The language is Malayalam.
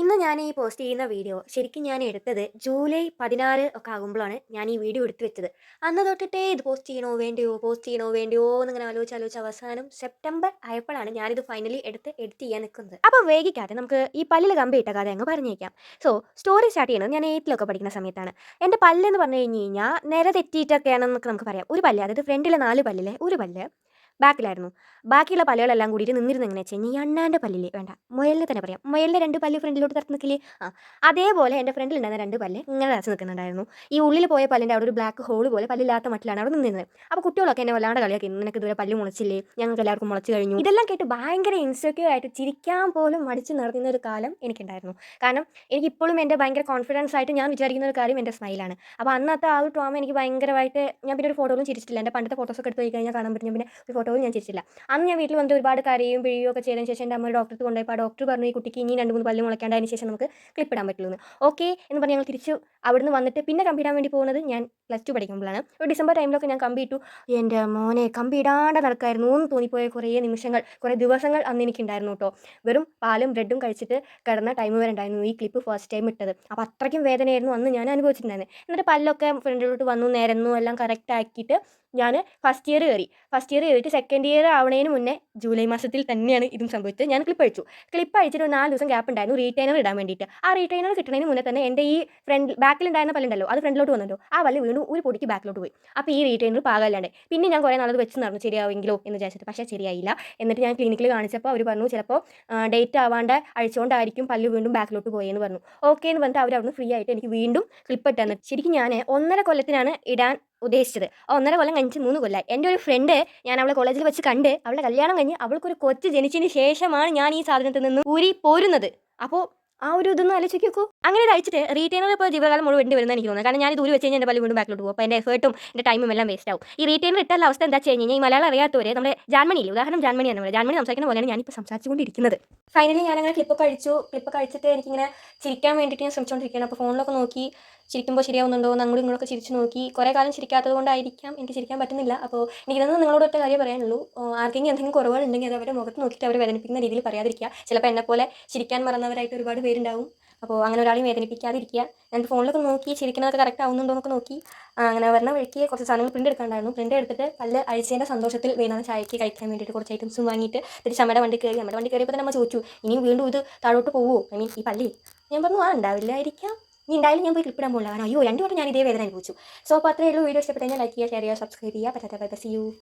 ഇന്ന് ഞാൻ ഈ പോസ്റ്റ് ചെയ്യുന്ന വീഡിയോ ശരിക്കും ഞാൻ എടുത്തത് ജൂലൈ 16 ഒക്കെ ആകുമ്പോഴാണ് ഞാൻ ഈ വീഡിയോ എടുത്തു വെച്ചത്. അന്ന് തൊട്ടിട്ടേ ഇത് പോസ്റ്റ് ചെയ്യണോ വേണ്ടയോ പോസ്റ്റ് ചെയ്യണോ വേണ്ടയോ എന്നിങ്ങനെ ആലോചിച്ച് അവസാനം സെപ്റ്റംബർ ആയപ്പോഴാണ് ഞാനിത് ഫൈനലി എടുത്ത് എഡിറ്റ് ചെയ്യാൻ നിൽക്കുന്നത്. അപ്പോൾ വൈകിക്കാതെ നമുക്ക് ഈ പല്ലിൽ കമ്പി ഇട്ട കഥ അങ്ങ് പറഞ്ഞേക്കാം. സ്റ്റോറി സ്റ്റാർട്ട് ചെയ്യുന്നത് ഞാൻ 8th പഠിക്കുന്ന സമയത്താണ്. എൻ്റെ പല്ലെന്ന് പറഞ്ഞു കഴിഞ്ഞ് കഴിഞ്ഞാൽ നിര തെറ്റിയിട്ടൊക്കെയാണെന്നൊക്കെ നമുക്ക് പറയാം. ഒരു പല്ല്, അതായത് ഫ്രണ്ടിലെ 4 പല്ലിലെ ഒരു പല്ല് ബാക്കിലായിരുന്നു. ബാക്കിയുള്ള പല്ലുകളെല്ലാം കൂടിയിട്ട് നിന്നിരുന്നത് എങ്ങനെയാ വെച്ച് കഴിഞ്ഞാൽ ഈ അണ്ണാൻ്റെ പല്ലില്ലേ, വേണ്ട മുയലിനെ തന്നെ പറയാം, മുയലിൻ്റെ 2 പല്ല് ഫ്രണ്ടിലോട്ട് തരത്ത് നിൽക്കില്ലേ, അതേപോലെ എൻ്റെ ഫ്രണ്ടിലുണ്ടായിരുന്ന 2 പല്ല് ഇങ്ങനെ തരച്ച് നിൽക്കുന്നുണ്ടായിരുന്നു. ഈ ഉള്ളിൽ പോയ പല്ലിൻ്റെ അവിടെ ഒരു ബ്ലാക്ക് ഹോൾ പോലെ പല്ലില്ലാത്ത മട്ടിലാണ് അവിടെ നിന്നിരുന്നത്. അപ്പോൾ കുട്ടികളൊക്കെ എന്നെ വല്ലാണ്ട് കളിയാക്കി, നിനക്ക് ഇതുവരെ പല്ല് മുളച്ചില്ലേ, ഞങ്ങൾക്ക് എല്ലാവർക്കും മുളച്ച് കഴിഞ്ഞു. ഇതെല്ലാം കേട്ട് ഭയങ്കര ഇൻസെക്യൂർ ആയിട്ട് ചിരിക്കാൻ പോലും മടിച്ച് നിർത്തുന്ന ഒരു കാലം എനിക്കുണ്ടായിരുന്നു. കാരണം എനിക്കിപ്പോഴും എൻ്റെ ഭയങ്കര കോൺഫിഡൻസ് ആയിട്ട് ഞാൻ വിചാരിക്കുന്ന ഒരു കാര്യം എൻ്റെ സ്മൈലാണ്. അപ്പോൾ അന്നത്തെ ആ ഒരു ട്രോമ എനിക്ക് ഭയങ്കരമായിട്ട്, ഞാൻ പിന്നെ ഒരു ഫോട്ടോയിലും ചിരിച്ചിട്ടില്ല. എൻ്റെ പണ്ടത്തെ ഫോട്ടോസൊക്കെ എടുത്ത് പോയി കഴിഞ്ഞാൽ കാണാൻ പറ്റും. ഞാൻ പിന്നെ ഒരു ഫോട്ടോയിൽ ഞാൻ ചിരിച്ചില്ല. അന്ന് ഞാൻ വീട്ടിൽ വന്നിട്ട് ഒരുപാട് കരയും പിഴിയും ഒക്കെ ചെയ്തതിന് ശേഷം എൻ്റെ അമ്മ ഡോക്ടർക്ക് കൊണ്ടുപോയപ്പോൾ ആ ഡോക്ടർ പറഞ്ഞു ഈ കുട്ടിക്ക് ഇനി 2-3 പല്ല് മുളയ്ക്കാണ്ട് അതിന് ശേഷം നമുക്ക് ക്ലിപ്പ് ഇടാൻ പറ്റുള്ളൂ. ഓക്കെ എന്ന് പറഞ്ഞ് ഞങ്ങൾ തിരിച്ച് അവിടുന്ന് വന്നിട്ട് പിന്നെ കമ്പി ഇടാൻ വേണ്ടി പോകുന്നത് ഞാൻ +2 പഠിക്കുമ്പോഴാണ്. ഒരു ഡിസംബർ ടൈമിലൊക്കെ ഞാൻ കമ്പി ഇട്ടു. എൻ്റെ മോനെ കമ്പി ഇടാണ്ട് നടക്കായിരുന്നു എന്ന് തോന്നിപ്പോയ കുറേ നിമിഷങ്ങൾ, കുറേ ദിവസങ്ങൾ അന്ന് എനിക്കുണ്ടായിരുന്നു കേട്ടോ. വെറും പാലും ബ്രെഡും കഴിച്ചിട്ട് കിടന്ന ടൈം വരെ ഉണ്ടായിരുന്നു ഈ ക്ലിപ്പ് ഫസ്റ്റ് ടൈം ഇട്ടത്. അപ്പോൾ അത്രയ്ക്കും വേദനയായിരുന്നു അന്ന് ഞാൻ അനുഭവിച്ചിട്ടുണ്ടായിരുന്നത്. എന്നിട്ട് പല്ലൊക്കെ ഫ്രണ്ടിലോട്ട് വന്നു, നിരന്നു, എല്ലാം കറക്റ്റ് ആക്കിയിട്ട് ഞാൻ ഫസ്റ്റ് ഇയർ കയറി. ഫസ്റ്റ് ഇയർ കയറിയിട്ട് സെക്കൻഡ് ഇയർ ആവണേന് മുന്നേ ജൂലൈ മാസത്തിൽ തന്നെയാണ് ഇതും സംഭവിച്ചത്. ഞാൻ ക്ലിപ്പ് അഴിച്ചു. ക്ലിപ്പ് അഴിച്ചിട്ട് ഒരു 4 ദിവസം ഗ്യാപ്പ് ഉണ്ടായിരുന്നു റീറ്റൈനർ ഇടാൻ വേണ്ടിയിട്ട്. ആ റീറ്റൈനർ കിട്ടുന്നതിന് മുന്നേ തന്നെ എൻ്റെ ഈ ബാക്കിലുണ്ടായിരുന്ന പല്ലുണ്ടല്ലോ, അത് ഫ്രണ്ടിലോട്ട് വന്നല്ലോ, ആ പല്ല് വീണ്ടും ഒരു പൊടിക്ക് ബാക്കിലോട്ട് പോയി. അപ്പോൾ ഈ റീറ്റൈനർ പാകമല്ലാണ്ട് പിന്നെ ഞാൻ കുറേ നാളത് വെച്ച് നടന്നു ശരിയാവുമെങ്കിലോ എന്ന് വിചാരിച്ചിട്ട്. പക്ഷേ ശരിയായില്ല. എന്നിട്ട് ഞാൻ ക്ലിനിക്കിൽ കാണിച്ചപ്പോൾ അവർ പറഞ്ഞു ചിലപ്പോൾ ഡേറ്റ് ആവാണ്ട് അഴിച്ചുകൊണ്ടായിരിക്കും പല്ല് വീണ്ടും ബാക്കിലോട്ട് പോയെന്ന് പറഞ്ഞു. ഓക്കെ എന്ന് പറഞ്ഞിട്ട് അവർ അവിടുന്ന് ഫ്രീ ആയിട്ട് എനിക്ക് വീണ്ടും ക്ലിപ്പ് ഇട്ട് തന്നു. ശരിക്കും ഞാൻ 1.5 കൊല്ലത്തിനാണ് ഇടാൻ ഉദ്ദേശിച്ചത്. 1.5 കൊല്ലം കഴിഞ്ഞിട്ട് 3 കൊല്ലമായി. എൻ്റെ ഒരു ഫ്രണ്ട്, ഞാൻ അവളെ കോളേജിൽ വെച്ച് കണ്ട്, അവളുടെ കല്യാണം കഴിഞ്ഞ് അവൾക്കൊരു കൊച്ച് ജനിച്ചതിന് ശേഷമാണ് ഞാൻ ഈ സാധനത്തിൽ നിന്ന് ഊരി പോരുന്നത്. അപ്പോൾ ആ ഒരു ഇതൊന്നും ആലോചിച്ച് നോക്കൂ. അങ്ങനെ ഇത് അയച്ചിട്ട് റീറ്റൈനർ ഇപ്പോൾ ജീവിതകാലം മുഴുവൻ വേണ്ടി വരുന്നത് എനിക്ക് തോന്നുന്നത്. കാരണം ഞാൻ ഇത് ഊരി വെച്ച് കഴിഞ്ഞാൽ എൻ്റെ പല്ല് വീണ്ടും ബാക്കിലോട്ട് പോകും. അപ്പോൾ എൻ്റെ എഫേർട്ടും എൻ്റെ ടൈമും എല്ലാം വേസ്റ്റ് ആവും. ഈ റീറ്റൈനർ ഇട്ടുള്ള അവസ്ഥ എന്താ വെച്ച് കഴിഞ്ഞാൽ ഈ മലയാളം അറിയാത്തവരെ നമ്മുടെ ജാൻമണിയില്ലേ, ഉദാഹരണം ജാൻമണിയാണ് പറയുന്നത്. ജാൻമണി സംസാരിക്കുന്ന പോലെയാണ് ഞാനിപ്പോൾ സംസാരിച്ചുകൊണ്ടിരിക്കുന്നത്. ഫൈനലി ഞാനങ്ങനെ ക്ലിപ്പൊക്കെ അഴിച്ചു. ക്ലിപ്പൊക്കെ അഴിച്ചിട്ട് എനിക്കിങ്ങനെ ചിരിക്കാൻ വേണ്ടിയിട്ട് ഞാൻ ശ്രമിച്ചുകൊണ്ടിരിക്കുകയാണ്. അപ്പോൾ ഫോണിലൊക്കെ നോക്കി ചിരിക്കുമ്പോൾ ശരിയാവുന്നുണ്ടോ എന്ന് അങ്ങോട്ടും ഇങ്ങോട്ടൊക്കെ ചിരിച്ച് നോക്കി. കുറേ കാലം ചിരിക്കാത്തത് കൊണ്ടായിരിക്കാം എനിക്ക് ചിരിക്കാൻ പറ്റുന്നില്ല. അപ്പോൾ എനിക്കിതൊന്നും നിങ്ങളോട് ഒറ്റ കാര്യം പറയാനുള്ളൂ. ആർക്കെങ്കിലും എന്തെങ്കിലും കുറവുകളുണ്ടെങ്കിൽ അത് അവരുടെ മുഖത്ത് നോക്കിയിട്ട് അവരെ വേദനിപ്പിക്കുന്ന രീതിയിൽ പറയാതിരിക്കുക. ചിലപ്പോൾ എന്നെപ്പോലെ ചിരിക്കാൻ മറന്നവരായിട്ട് ഒരുപാട് പേരുണ്ടാവും. അപ്പോൾ അങ്ങനെ ഒരാളെയും വേദനിപ്പിക്കാതിരിക്കുക. ഞാൻ ഫോണിലൊക്കെ നോക്കി ചിരിക്കുന്നതൊക്കെ കറക്റ്റ് ആവുന്നുണ്ടോ എന്നൊക്കെ നോക്കി. അങ്ങനെ വരുന്ന വഴിക്ക് കുറച്ച് സാധനങ്ങൾ പ്രിൻ്റ് എടുക്കാണ്ടായിരുന്നു. പ്രിൻ്റ് എടുത്തിട്ട് പല്ല് അഴിച്ചതിൻ്റെ സന്തോഷത്തിൽ വൈകുന്നേരം ചായക്ക് കഴിക്കാൻ വേണ്ടിയിട്ട് കുറച്ച് ഐറ്റംസും വാങ്ങിയിട്ട് തിരിച്ച് അമ്മയുടെ വണ്ടി കയറി. അമ്മയുടെ വണ്ടി കയറിയപ്പോൾ തന്നെ അമ്മ ചോദിച്ചു, ഇനിയും വീണ്ടും ഇത് താഴോട്ട് പോവുമോ, ഐ മീൻ ഈ പല്ലി? ഞാൻ പറഞ്ഞു ഉണ്ടാവില്ലായിരിക്കാം. ഇനി ഉണ്ടായാലും ഞാൻ പോയി ക്ലിപ്പിടാൻ പോകില്ല. കാരണം അയ്യോ 2 വട്ടം ഞാൻ ഇതേ വേദന അനുഭവിച്ചു. അപ്പോൾ അത്രയേ ഉള്ളൂ. വീഡിയോ ഇഷ്ടപ്പെട്ടു കഴിഞ്ഞാൽ ലൈക്ക് ചെയ്യുക, ഷെയർ ചെയ്യുക, സബ്സ്ക്രൈബ് ചെയ്യുക. പറ്റാത്ത സി യു.